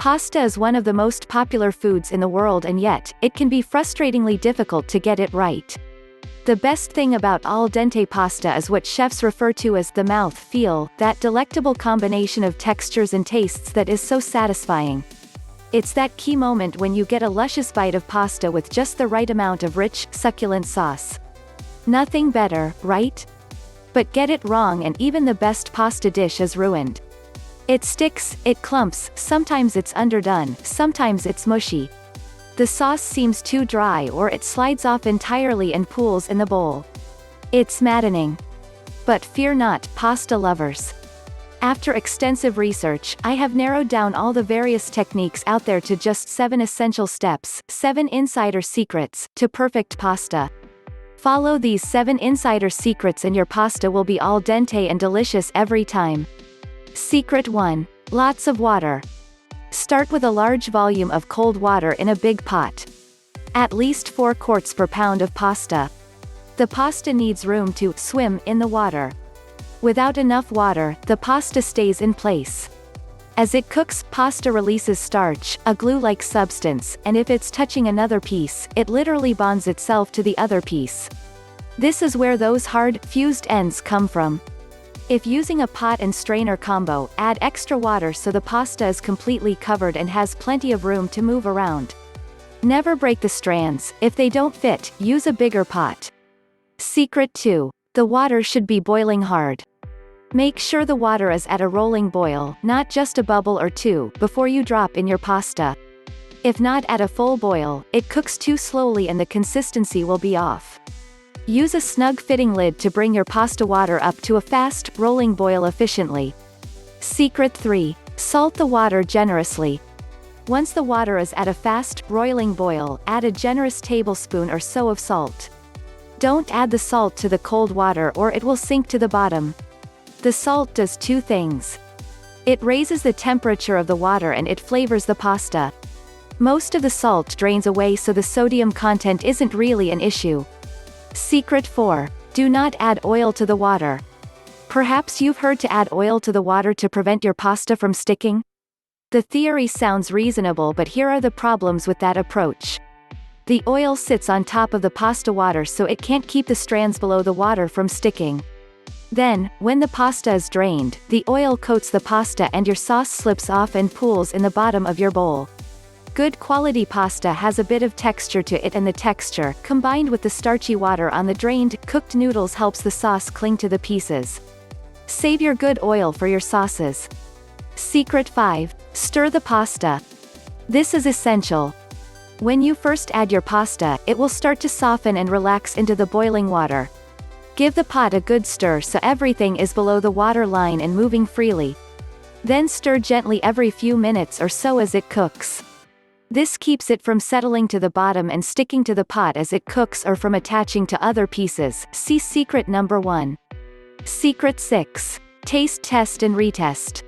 Pasta is one of the most popular foods in the world, and yet, it can be frustratingly difficult to get it right. The best thing about al dente pasta is what chefs refer to as the mouth feel, that delectable combination of textures and tastes that is so satisfying. It's that key moment when you get a luscious bite of pasta with just the right amount of rich, succulent sauce. Nothing better, right? But get it wrong and even the best pasta dish is ruined. It sticks, it clumps, sometimes it's underdone, sometimes it's mushy. The sauce seems too dry or it slides off entirely and pools in the bowl. It's maddening. But fear not, pasta lovers. After extensive research, I have narrowed down all the various techniques out there to just 7 essential steps, 7 insider secrets, to perfect pasta. Follow these 7 insider secrets and your pasta will be al dente and delicious every time. Secret 1. Lots of water. Start with a large volume of cold water in a big pot. At least 4 quarts per pound of pasta. The pasta needs room to swim in the water. Without enough water, the pasta stays in place. As it cooks, pasta releases starch, a glue-like substance, and if it's touching another piece, it literally bonds itself to the other piece. This is where those hard, fused ends come from. If using a pot and strainer combo, add extra water so the pasta is completely covered and has plenty of room to move around. Never break the strands. If they don't fit, use a bigger pot. Secret 2. The water should be boiling hard. Make sure the water is at a rolling boil, not just a bubble or two, before you drop in your pasta. If not at a full boil, it cooks too slowly and the consistency will be off. Use a snug-fitting lid to bring your pasta water up to a fast, rolling boil efficiently. Secret 3. Salt the water generously. Once the water is at a fast, roiling boil, add a generous tablespoon or so of salt. Don't add the salt to the cold water or it will sink to the bottom. The salt does 2 things. It raises the temperature of the water and it flavors the pasta. Most of the salt drains away so the sodium content isn't really an issue. Secret 4. Do not add oil to the water. Perhaps you've heard to add oil to the water to prevent your pasta from sticking? The theory sounds reasonable, but here are the problems with that approach. The oil sits on top of the pasta water so it can't keep the strands below the water from sticking. Then, when the pasta is drained, the oil coats the pasta and your sauce slips off and pools in the bottom of your bowl. Good quality pasta has a bit of texture to it, and the texture, combined with the starchy water on the drained, cooked noodles, helps the sauce cling to the pieces. Save your good oil for your sauces. Secret 5. Stir the pasta. This is essential. When you first add your pasta, it will start to soften and relax into the boiling water. Give the pot a good stir so everything is below the water line and moving freely. Then stir gently every few minutes or so as it cooks. This keeps it from settling to the bottom and sticking to the pot as it cooks or from attaching to other pieces. See secret number 1. Secret 6. Taste test and retest.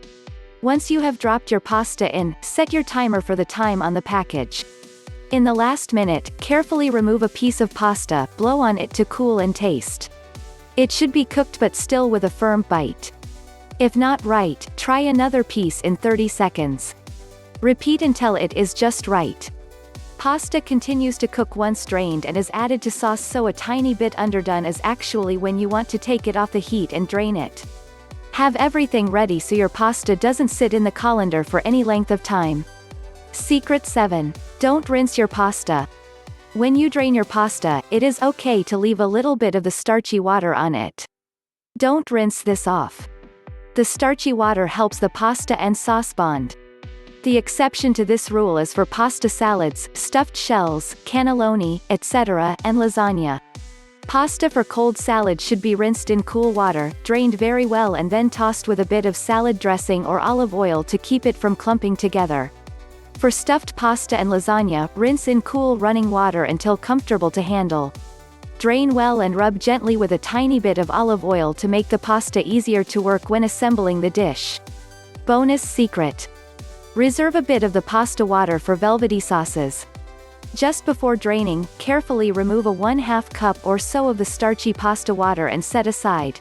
Once you have dropped your pasta in, set your timer for the time on the package. In the last minute, carefully remove a piece of pasta, blow on it to cool and taste. It should be cooked but still with a firm bite. If not right, try another piece in 30 seconds. Repeat until it is just right. Pasta continues to cook once drained and is added to sauce, so a tiny bit underdone is actually when you want to take it off the heat and drain it. Have everything ready so your pasta doesn't sit in the colander for any length of time. Secret 7. Don't rinse your pasta. When you drain your pasta, it is okay to leave a little bit of the starchy water on it. Don't rinse this off. The starchy water helps the pasta and sauce bond. The exception to this rule is for pasta salads, stuffed shells, cannelloni, etc., and lasagna. Pasta for cold salad should be rinsed in cool water, drained very well, and then tossed with a bit of salad dressing or olive oil to keep it from clumping together. For stuffed pasta and lasagna, rinse in cool running water until comfortable to handle. Drain well and rub gently with a tiny bit of olive oil to make the pasta easier to work when assembling the dish. Bonus secret. Reserve a bit of the pasta water for velvety sauces. Just before draining, carefully remove a 1/2 cup or so of the starchy pasta water and set aside.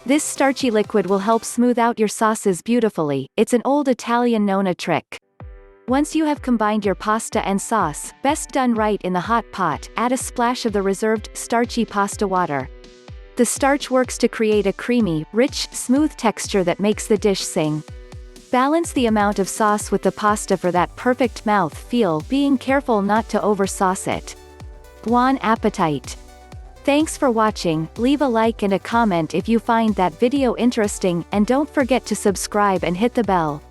This starchy liquid will help smooth out your sauces beautifully. It's an old Italian nonna trick. Once you have combined your pasta and sauce, best done right in the hot pot, add a splash of the reserved, starchy pasta water. The starch works to create a creamy, rich, smooth texture that makes the dish sing. Balance the amount of sauce with the pasta for that perfect mouth feel, being careful not to oversauce it. Buon appetite! Thanks for watching, leave a like and a comment if you find that video interesting, and don't forget to subscribe and hit the bell.